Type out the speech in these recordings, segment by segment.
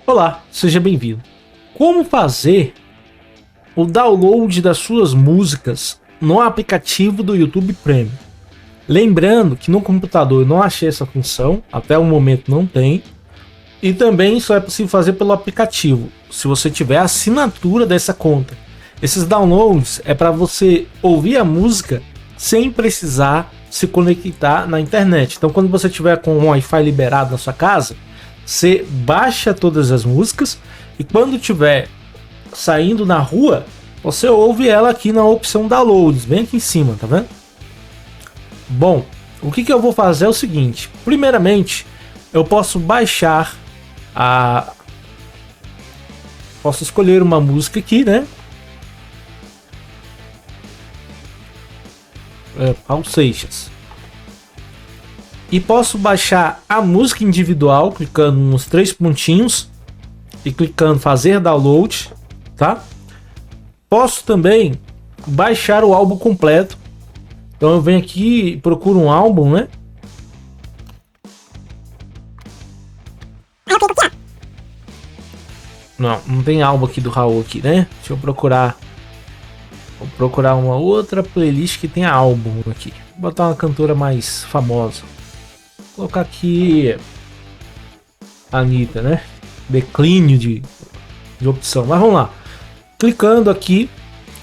Olá, seja bem-vindo. Como fazer o download das suas músicas no aplicativo do YouTube Premium? Lembrando que no computador eu não achei essa função, até o momento não tem. E também só é possível fazer pelo aplicativo, se você tiver a assinatura dessa conta. Esses downloads é para você ouvir a música sem precisar se conectar na internet. Então quando você tiver com um Wi-Fi liberado na sua casa, você baixa todas as músicas e quando tiver saindo na rua, você ouve ela aqui na opção downloads, bem aqui em cima, tá vendo? Bom, o que eu vou fazer é o seguinte. Primeiramente, eu posso baixar posso escolher uma música aqui, né? Raul Seixas. E posso baixar a música individual clicando nos 3 pontinhos e clicando fazer download, tá? Posso também baixar o álbum completo. Então eu venho aqui e procuro um álbum, né? Não tem álbum aqui do Raul aqui, né? Deixa eu procurar. Vou procurar uma outra playlist que tenha álbum aqui. Vou botar uma cantora mais famosa. Vou colocar aqui Anitta, né? Declínio de opção. Mas vamos lá. Clicando aqui,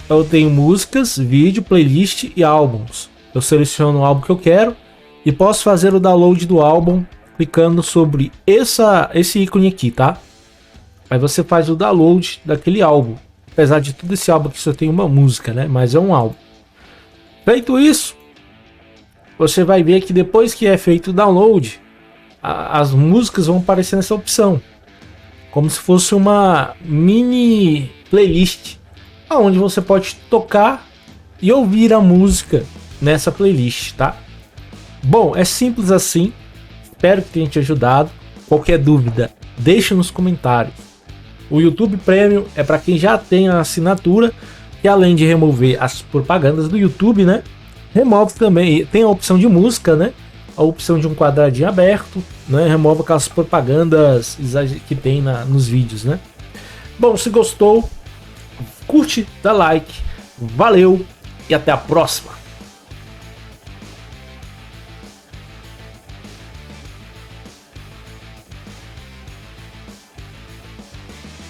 eu tenho músicas, vídeo, playlist e álbuns. Eu seleciono o álbum que eu quero e posso fazer o download do álbum clicando sobre esse ícone aqui, tá? Aí você faz o download daquele álbum. Apesar de tudo, esse álbum aqui só tem uma música, né? Mas é um álbum. Feito isso, você vai ver que depois que é feito o download, as músicas vão aparecer nessa opção. Como se fosse uma mini playlist, onde você pode tocar e ouvir a música nessa playlist, tá? Bom, é simples assim. Espero que tenha te ajudado. Qualquer dúvida, deixa nos comentários. O YouTube Premium é para quem já tem a assinatura, que além de remover as propagandas do YouTube, né? Remove também, tem a opção de música, né? A opção de um quadradinho aberto, né? Remove aquelas propagandas que tem nos vídeos, né? Bom, se gostou, curte, dá like, valeu e até a próxima!